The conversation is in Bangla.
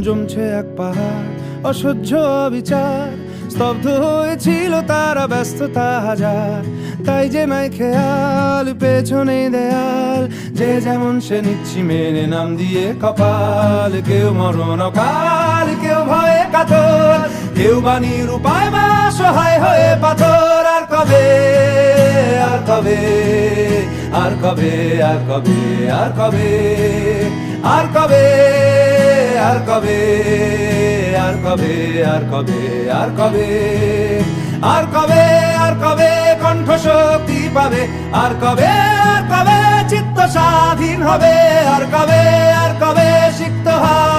জমছে এক পাহাড় অসহ্য বিচার, স্তব্ধ হয়েছিল তারা ব্যস্ততা হাজার। তাই যে নাই খেয়াল পেছনে দেয়াল, যে যেমন সে নিচ্ছি মেনে নাম দিয়ে কপাল। কেউ মরণ অকাল, কেউ ভয়ে কাতর, কেউ বাণীর উপায় বা সহায় হয়ে পাথর। আর কবে, আর কবে, আর কবে, আর কবে, আর কবে, আর কবে, আর কবে, আর কবে, আর কবে, আর কবে, আর কবে, আর কবে কণ্ঠ শক্তি পাবে? আর কবে, আর কবে চিত্ত স্বাধীন হবে? আর কবে, আর কবে সিক্ত হবে?